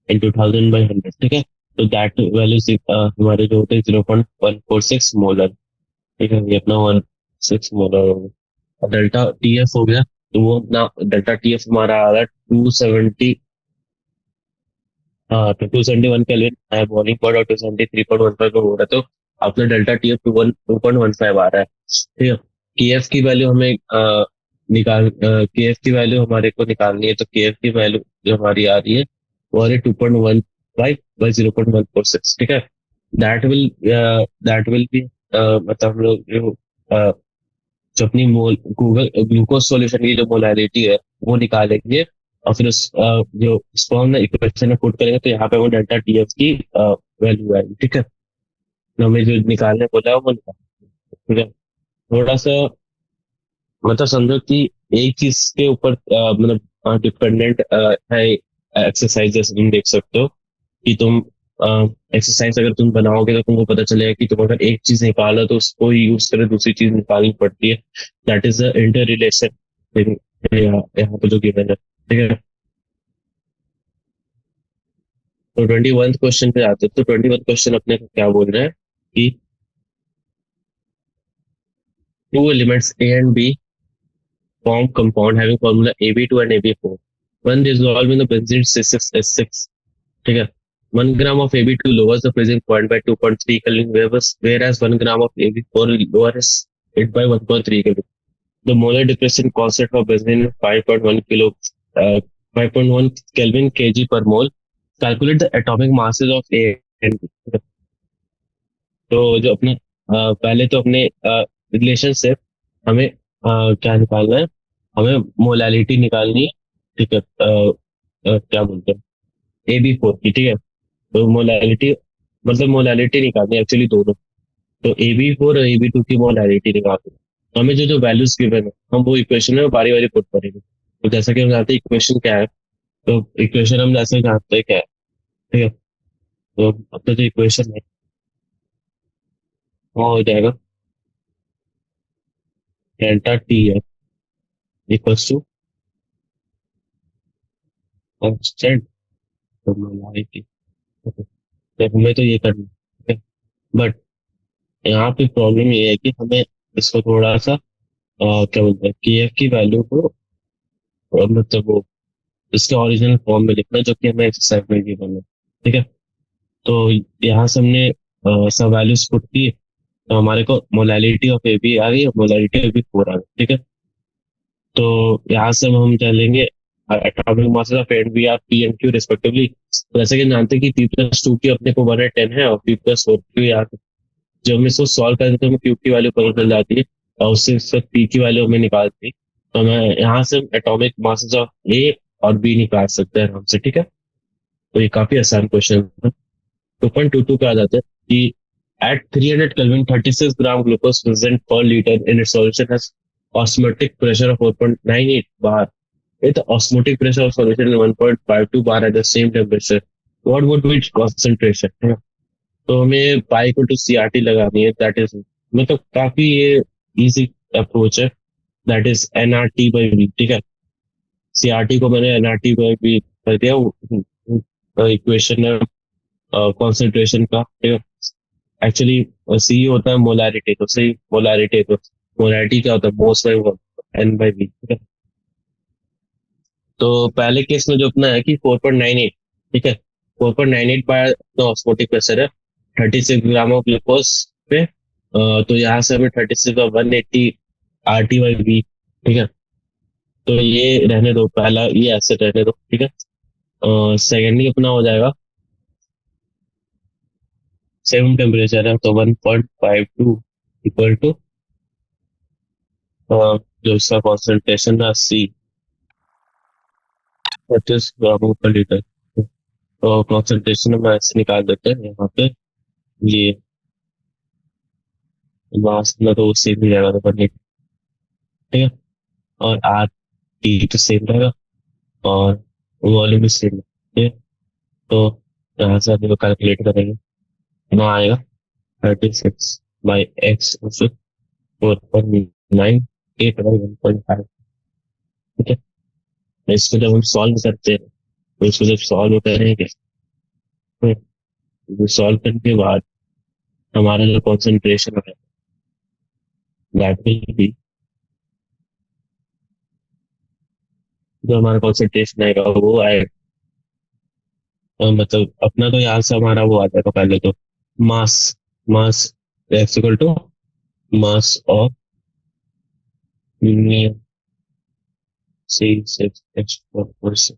इंटू 1000/100। ठीक है, तो दैट वैल्यू हमारे जो होते हैं 0.146 मोलर। ठीक है, ये अपना 1 6 मोलर होगा। और डेल्टा टी एफ हो गया, तो वो अपना डेल्टा टी एफ हमारा आ रहा है 270। हाँ, तो 271 केल्विन है बॉइलिंग पॉइंट, और 273.15 पे हो रहा है। तो अपना डेल्टा टी एफ 2.15 आ रहा है। ठीक है, के एफ की वैल्यू हमें के एफ की वैल्यू हमारे को निकालनी है। तो के एफ की वैल्यू जो हमारी आ रही है वो आ रही है 2.15/0.146। ठीक है, दैट विल बी मतलब हम लोग जो अपनी मोल गूगल ग्लूकोज सॉल्यूशन की जो मोलारिटी है वो निकालेंगे, और फिर जो इसको हम इक्वेशन में पुट करेंगे, तो यहाँ पे वो डेल्टा टी एफ की वैल्यू आएगी। ठीक है, तो हमें जो निकालने बोला है वो निकाल। ठीक है, थोड़ा सा मतलब समझो कि एक चीज के ऊपर मतलब डिपेंडेंट है एक्सरसाइज। जैसे तुम देख सकते हो कि तुम एक्सरसाइज अगर तुम बनाओगे तो तुमको पता चलेगा कि तुम अगर एक चीज निकालो तो उसको यूज करे दूसरी चीज निकालनी पड़ती है। That is the inter relation यहाँ पे जो गिवन है। ठीक है, तो 21 क्वेश्चन पे आते हैं। तो 21 क्वेश्चन अपने को क्या बोल रहे हैं कि two elements A and B form compound having formula AB2 and AB4. One dissolved in the benzene C6H6. ठीक है, 1 gram of AB2 lowers the freezing point by 2.3 Kelvin, whereas 1 gram of AB4 lowers it by 1.3 Kelvin. The molar depression constant of benzene is 5.1 Kelvin kg per mole. Calculate the atomic masses of A and B. तो जो अपने पहले तो अपने relation से हमें क्या निकालना है, हमें मोलालिटी निकालनी है। ठीक है, क्या बोलते हैं, AB4 की। ठीक है, तो मोलालिटी मतलब मोलालिटी निकालनी है एक्चुअली दोनों। तो AB4 और AB2 की मोलालिटी निकालनी है। तो हमें जो जो वैल्यूज गिवन है हम वो इक्वेशन में बारी बारी पुट करेंगे। तो जैसा कि हम जानते हैं इक्वेशन क्या है, तो इक्वेशन हम जैसे जानते हैं क्या है। ठीक है, तो अपना जो इक्वेशन है वो हो जाएगा डेल्टा टी है इक्वल्स टू कांस्टेंट मोलारिटी। तो हमें तो ये करना है, बट यहाँ पे प्रॉब्लम ये है कि हमें इसको थोड़ा सा क्या बोलते हैं के एफ की वैल्यू को मतलब वो इसके ओरिजिनल फॉर्म में लिखना है, जो कि हमें एक्सरसाइज में गिवन है। ठीक है, तो यहाँ से हमने सब वैल्यूज पुट की, तो हमारे को मोलालिटी ऑफ ए बी आ गई, मोलालिटी ऑफ बी 4 आ गई। ठीक है, तो यहाँ से हम चलेंगे atomic masses of and B are P and Q respectively. तो जैसे कि जानते हैं कि P+2 की अपने को 1/10 है, और P+4 की यहाँ जब हम इसको सॉल्व करते हैं तो हमें क्यू की वैल्यू पता चल जाती है, और उससे इस वक्त पी की वैल्यू हमें निकालती है। तो हमें यहाँ से एटॉमिक मासेस ऑफ ए और बी निकाल सकते हैं आराम से। ठीक है, तो ये काफी आसान क्वेश्चन है। 2.22 पे आ जाते हैं कि at 300 Kelvin 36 gram glucose present per liter in its solution has osmotic pressure of 4.98 bar. With the osmotic pressure of solution is 1.52 bar at the same temperature, what would be its concentration? तो हमें पाई को to C R T लगानी है। That is मतलब काफी ये easy approach है, that is NRT by V, ठीक है। CRT को मैंने NRT बाई V कर दिया, इक्वेशन है कॉन्सेंट्रेशन का, ठीक है। एक्चुअली सी होता है मोलारिटी, तो सही मोलारिटी है, तो मोलारिटी क्या होता है, most by N by V, ठीक है। तो पहले केस में जो अपना है कि 4.98, ठीक है, 4.98 बाय द ऑस्मोटिक प्रेशर है 36 ग्राम ऑफ ग्लूकोज पे, तो यहाँ से हमें 36 और 180 RT बाई V, ठीक है। तो ये रहने दो, पहला ये ऐसे रहने दो, ठीक है। सेकेंडली अपना हो जाएगा सेम टेम्परेचर है, तो 1.52 इक्वल टू जो इसका कॉन्सेंट्रेशन है C 25 ग्राम पर लीटर। तो कॉन्सेंट्रेशन हम ऐसे निकाल देते हैं यहाँ पे, ये मास में तो सेम ही रहेगा, तो बनने, ठीक है। और RT तो सेम रहेगा और वॉल्यूम भी सेम है, ठीक है। तो यहाँ से हम कैलकुलेट करेंगे, ना आएगा 36/x 4.98/1.5, ठीक है। तो इसको जब हम सॉल्व करते हैं, तो इसको जब सॉल्व करेंगे, तो सॉल्व करने के बाद हमारा जो कॉन्सेंट्रेशन है दैट विल बी, जो हमारा कॉन्सेंट्रेशन आएगा वो आएगा, मतलब अपना तो यहाँ से हमारा वो आ जाएगा पहले तो mass, mass x equal to mass of C6H4,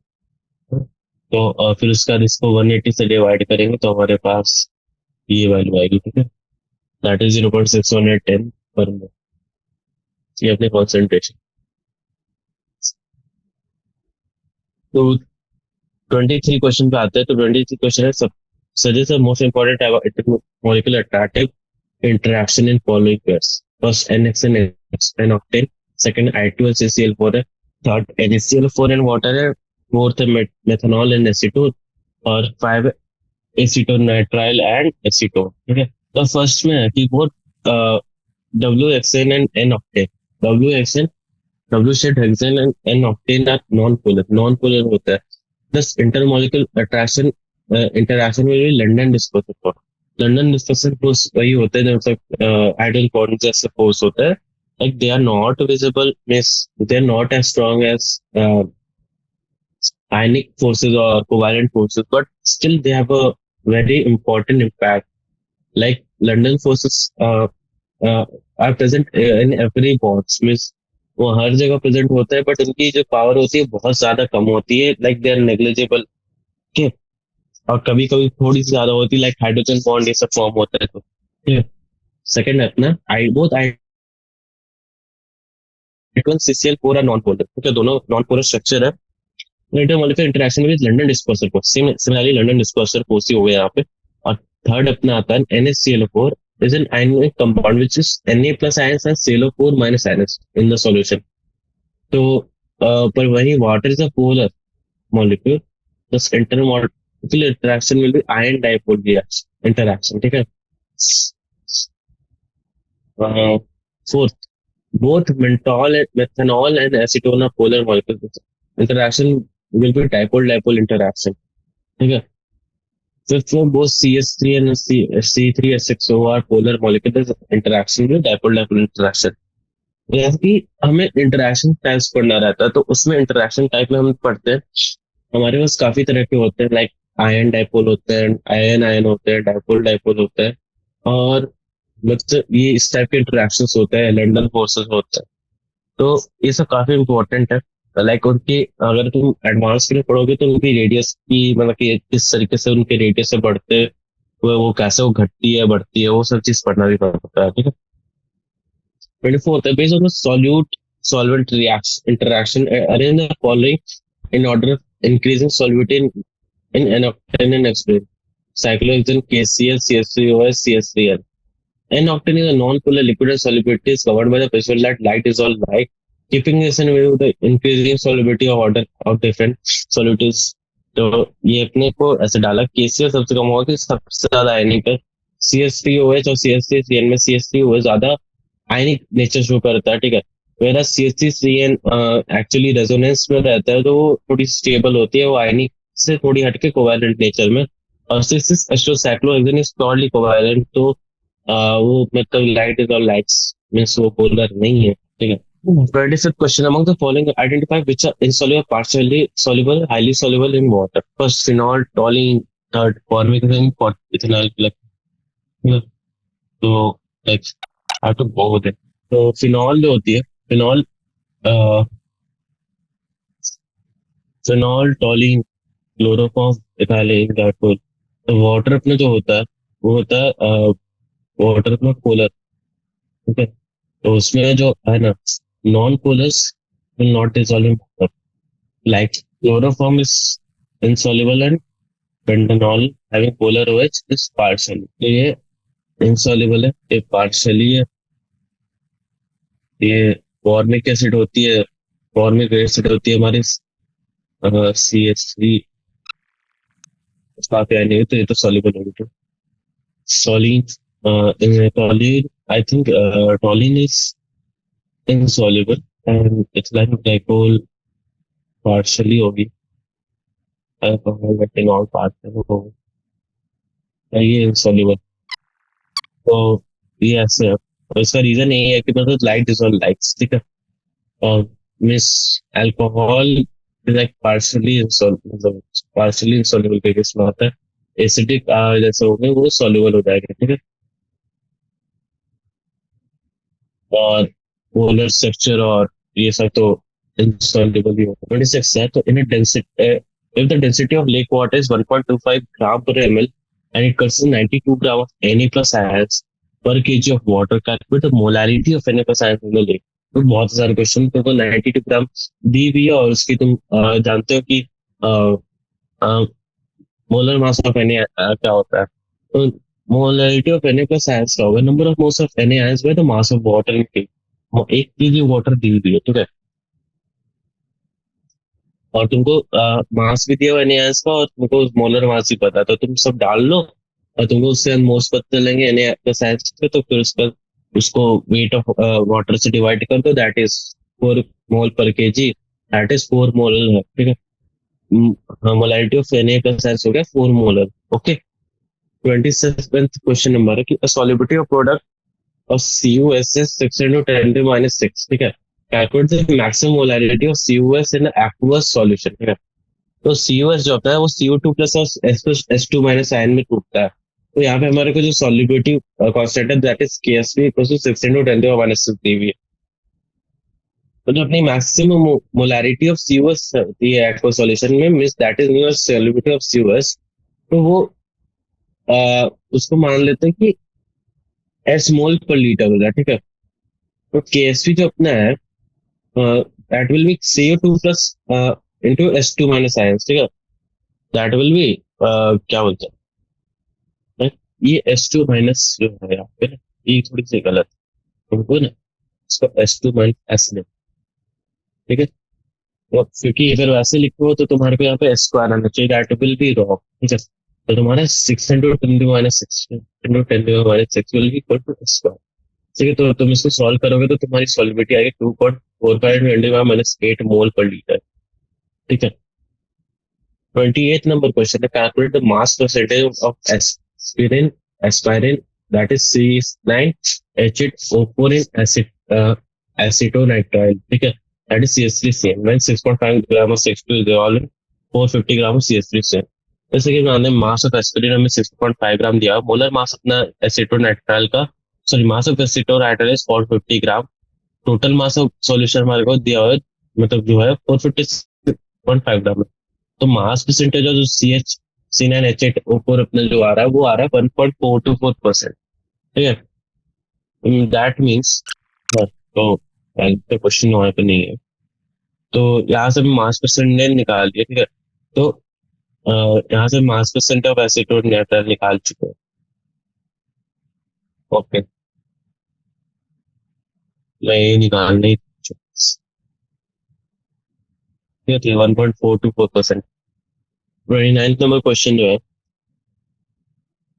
तो फिर उसका इसको 180 से डिवाइड करेंगे तो हमारे पास ये वैल्यू आएगी, ठीक है। दैट इज 0.6110 पर मोल, ये अपने कॉन्सेंट्रेशन। तो 23 क्वेश्चन पे आते हैं, तो 23 क्वेश्चन है सब suggest the most important molecular attractive interaction in following pairs. First NX and octane, second I2CCl4 है, थर्ड NaCl4 and water है, फोर्थ है methanol and acetone, और 5 acetonitrile and acetone, ठीक है। तो फर्स्ट में है कि वो WXN and N-octane, WXN W said hexane and N-octane are non-polar, non-polar होता है। Thus intermolecular attraction interaction will be London dispersion force. London dispersion force वही होता है जब तक आइडियल बॉन्ड जैसे फोर्स होता है, like they are not visible, means they are not as strong as ionic forces or covalent forces, but still they have a very important impact. Like London forces are present in every bonds, means वो हर जगह present होता है, but उनकी जो power होती है बहुत ज्यादा कम होती है, लाइक दे आर नेग्लिजिबल, ठीक है। और कभी कभी थोड़ी सी ज्यादा होती है, लाइक हाइड्रोजन बॉन्ड ये सब फॉर्म होता है, तो ठीक है। सेकंड है अपना I both I1CCl4 are non-polar, ठीक है, दोनों नॉन पोलर स्ट्रक्चर है। Intermolecular interaction with London dispersal force, similarly London dispersal force ही हो गया यहाँ पे। और थर्ड अपना आता है NaCl4 is an ionic compound which is Na plus ions and ClO4 minus ions in the solution. तो पर वही water is a polar molecule, this intermolecular interaction will be ion dipole interaction, ठीक है। Fourth, both methanol and acetone are polar molecules. Interaction will be dipole-dipole interaction, ठीक है। Fifth one, both CS3 and C3H6O are polar molecules. Interaction will be dipole-dipole interaction. जैसे कि हमें interaction types पढ़ना रहता है, तो उसमें इंटरेक्शन टाइप में हम पढ़ते हैं, हमारे पास काफी तरह के होते हैं, लाइक आयन डाइपोल होते हैं, आयन आयन होते हैं, डाइपोल डाइपोल होते हैं, और मतलब ये इस टाइप के इंटरेक्शंस होते हैं, लंडन फोर्सेस होते हैं। तो ये सब काफी इंपॉर्टेंट है, लाइक उनकी अगर तुम एडवांस के लिए पढ़ोगे तो उनकी रेडियस की, मतलब कि किस तरीके से उनके रेडियस से बढ़ते, वो कैसे वो घटती है बढ़ती है, वो सब चीज पढ़ना भी पड़ता है, ठीक है। 24th, based on the solute solvent reaction interaction, arrange the following in order of increasing solubility in N-octane and X-brane. Cyclohexane, KCl, CH3OS, CH3L. N-octane is a non-polar liquid and solubility is covered by the principle that light dissolves light, keeping this in view the increasing solubility of order of different solutes. तो ये अपने को ऐसे डाला, KCl सबसे कम होगा कि सबसे ज्यादा आयनिक है, CH3OH और CH3CN में CH3OH ज्यादा आयनिक नेचर शो करता है, ठीक है। मेरा CH3CN एक्चुअली रेजोनेंस में रहता है, तो वो थोड़ी स्टेबल होती है, वो आयनिक से थोड़ी हटके कोवैलेंट नेचर में। और सिस एस्ट्रोसाइक्लोहेक्सेन इज प्योरली कोवैलेंट, तो वो मतलब लाइट इज और लाइट्स मींस वो पोलर नहीं है, ठीक है। 26th question, among the following identify which are insoluble, partially soluble, highly soluble in water. First, phenol, toluene; third, formycin; fourth, ethanol. Like, तो like I have to go with it. तो phenol जो होती है, phenol, phenol, toluene, chloroform, ethylene, glycol. तो water अपना जो होता है वो होता है वाटर अपना पोलर, ठीक है। तो उसमें जो है ना, non polars will not dissolve in water, like chloroform is insoluble and pentanol having polar OH is partially, तो ये insoluble है, ये partially है। ये फॉर्मिक एसिड होती है, फॉर्मिक एसिड होती है हमारी CH3, काफी नहीं है, तो ये तो soluble होगी। तो सोलिन, toluene, I think toluene is insoluble and it's like glycol partially होगी, alcohol getting all parts हो, ये insoluble। तो ये ऐसे है, और इसका रीजन यही है कि मतलब लाइट इज ऑन लाइट्स, ठीक है। और miss alcohol is like partially मतलब पार्शली इंसॉल्युबल के केस में आता है, एसिडिक जैसे हो गए वो सॉल्युबल हो जाएगा, ठीक है। और पोलर स्ट्रक्चर और ये सब तो insoluble ही होगा। 26 है, तो इन density, if the density of lake water is 1.25 gram per ml and it contains 92 gram of Na plus ions per kg of water, calculate the molarity of Na plus ions in the lake। तो बहुत सारे question, तो 92 ग्राम दी हुई है, और उसकी तुम जानते हो कि मोलर मास ऑफ Na क्या होता है। तो molarity of Na plus ions क्या होगा, number of moles of Na ions by the mass of water in के, एक केजी वाटर दी हुई है, ठीक है। और तुमको मास भी दिया हुआ है Na का, और तुमको मोलर मास भी पता है, तो तुम सब डाल लो और तुमको उससे मोल्स पता चलेंगे Na प्लस आयंस पे, तो फिर उसका उसको वेट ऑफ वाटर से डिवाइड कर दो, दैट इज 4 मोल पर केजी, दैट इज 4 मोल है, ठीक है। Molarity of Na plus ions हो गया 4 molar, okay. 27th question number है कि सॉल्युबिलिटी ऑफ प्रोडक्ट और CuS is 6 into 10 to minus 6, ठीक है। Calculate the maximum molarity of CuS in an aqueous solution, ठीक है। तो CuS जो होता है वो CO2 प्लस और S2 माइनस आयन में टूटता है। तो यहाँ पे हमारे को जो सॉल्युबिलिटी कांस्टेंट है that is KSP equal to 6 into 10 to minus 6 दी हुई है। तो जो अपनी मैक्सिमम मोलारिटी ऑफ CuS होती है aqueous solution में, means that is new solubility of CuS, तो वो उसको मान लेते हैं कि S मोल पर लीटर होगा, ठीक है। तो KSP जो अपना है that will be CO2 plus into S2 minus ions, ठीक है। that will be क्या बोलते हैं, right? ये S2 minus जो है यहाँ पे ना, ये थोड़ी सी गलत है, तुमको ना इसको S2 minus S ले, ठीक है। तो क्योंकि अगर वैसे लिखो हो तो तुम्हारे को यहाँ पे S स्क्वायर आना चाहिए, that will be wrong, ठीक है। तो तुम्हारा 6 into 10 to minus 6 into 10 to minus 6 will be equal to S square, ठीक है। तो तुम इसको सॉल्व करोगे तो तुम्हारी सॉल्युबिलिटी आएगी 2.45 माइनस 8 मोल पर लीटर, ठीक है। 28th नंबर क्वेश्चन है, calculate the mass percentage of aspirin that is C9H8O4 इन एसिटोनाइट्राइल, ठीक है। That is CH3CN when 6.5 gram of C2 is dissolved in 450 gram of CH3CN। जैसे कि मैंने मास ऑफ एस्पिरिन हमें 6.5 ग्राम दिया, मोलर मास अपना एसिटोनाइट्राइल का, sorry mass of acetonitrile is 450 gram, total mass of solution हमारे को दिया हुआ है, मतलब जो है 450.5 ग्राम है। तो मास परसेंटेज जो C9H8O4 अपना जो आ रहा है वो आ रहा है 1.424%, ठीक है। दैट मीन्स, तो क्वेश्चन वहां पे नहीं है, तो यहाँ से मास परसेंटेज निकाल दिया, ठीक है। तो यहाँ से मास परसेंट ऑफ एसिटोनाइट्राइल निकाल चुके हैं, ओके। मैं ये निकालने ही, ठीक है, 1.424%। 29th नंबर क्वेश्चन जो है,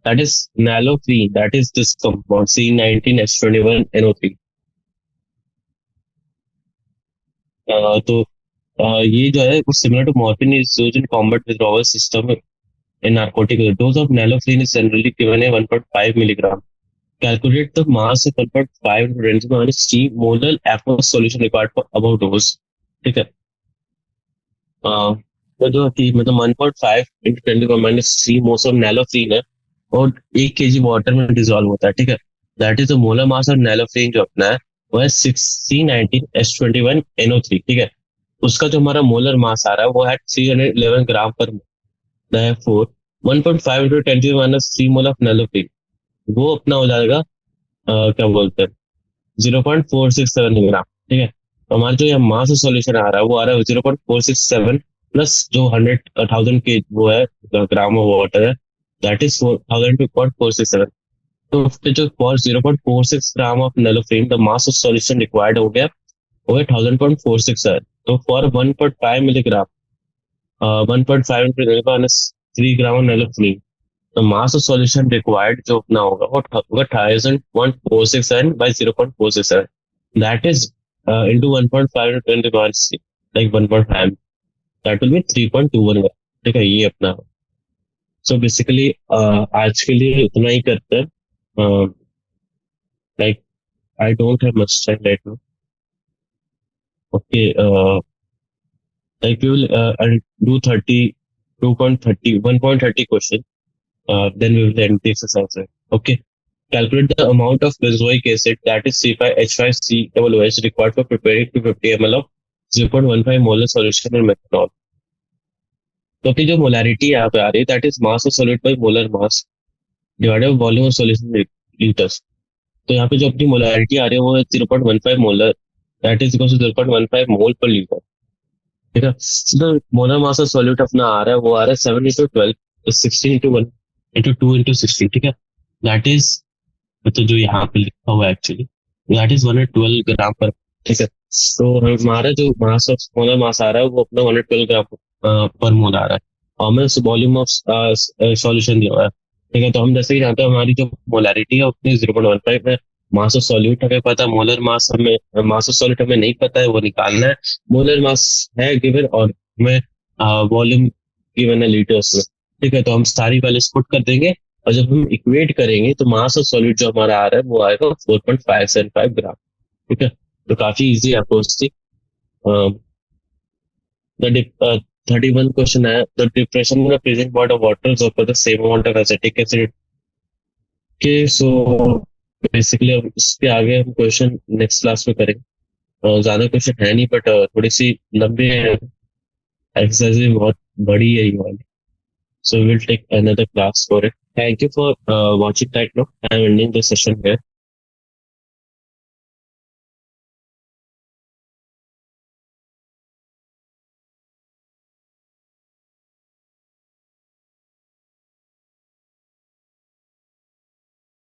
that is naloxone, that is this compound C19H21NO3, तो ये जो है वो similar to morphine is used in combat withdrawal system in narcotic. The dose of naltrexone is generally given a 1.5 milligram. Calculate the mass of 1.5 into 10 to the minus 3 molar aqueous solution required for above dose. ठीक है। तो जो कि मतलब 1.5 into 10 to the minus 3 moles of nalorphine है और 1 kg water में dissolve होता है। ठीक है। That is the molar mass of nalorphine जो अपना है वो है 1619H21NO3। ठीक है। उसका जो हमारा मोलर मास आ रहा है वो है 311 ग्राम पर। Therefore, 1.5 into 10 to the minus 3 mole of nalorphine वो अपना हो जाएगा क्या बोलते हैं 0.467 ग्राम। ठीक है। तो हमारा जो ये मास सॉल्यूशन आ रहा है वो आ रहा है 0.467 प्लस जो 100,000 के वो है ग्राम ऑफ वाटर है दैट इज 4,002.467। तो फिर जो for 0.46 gram of nalorphine the mass of solution required हो गया वो है 1,000.467। तो for 1.5 milligram 1.5 into 10 minus 3 gram of naloxone the mass of solution required जो अपना होगा वो होगा 1000.467 by 0.467 that is into 1.5 into 10 to the minus 3 like 1.5 that will be 3.21। ठीक है ये अपना। सो बेसिकली आज के लिए उतना ही करते हैं। Like I don't have much time right now. Okay like we will I'll do 32.30 1.30 question. Then we will end the exercise. Right? Okay. Calculate the amount of benzoic acid that is C5H5COOH required for preparing 250 ml of 0.15 molar solution in methanol. तो अपनी जो molarity यहाँ पे आ रही है that is mass of solute by molar mass divided by volume of solution litres. तो यहाँ पे जो अपनी मोलैरिटी आ रही है वो है 0.15 molar that is equal to 0.15 mole per litre. ठीक है। तो मोलर मास ऑफ सॉल्यूट अपना आ रहा है वो आ रहा है 7 into 12 तो 16 into 1 into 2 into 16। ठीक है। दैट इज तो जो यहाँ पे लिखा हुआ है एक्चुअली दैट इज 112 ग्राम पर। ठीक है। तो हमारा जो मास ऑफ मोलर मास आ रहा है वो अपना 112 ग्राम पर मोल आ रहा है और हमें वॉल्यूम ऑफ सॉल्यूशन दिया हुआ है। ठीक है। तो हम जैसे कि जानते हैं हमारी जो मोलैरिटी है उतनी 0.15 है। मास ऑफ सॉल्यूट हमें पता है मोलर मास हमें मास ऑफ सॉल्यूट हमें नहीं पता है वो निकालना है। मोलर मास है गिवन और हमें वॉल्यूम गिवन है लीटर्स में। ठीक है। तो हम सारी वैल्यूज पुट कर देंगे और जब हम इक्वेट करेंगे तो मास ऑफ सॉल्यूट जो हमारा आ रहा है वो आएगा 4.575 ग्राम। ठीक है। तो काफी इजी अप्रोच थी। द 31 क्वेश्चन है द डिप्रेशन में present body of water is of the same amount of acetic acid के। सो बेसिकली अब इसके आगे हम क्वेश्चन नेक्स्ट क्लास में करेंगे। ज्यादा क्वेश्चन है नहीं बट थोड़ी सी लंबी है एक्सरसाइज भी बहुत बड़ी है ये वाली। So we'll take another class for it. Thank you for watching right now. I'm ending the session here.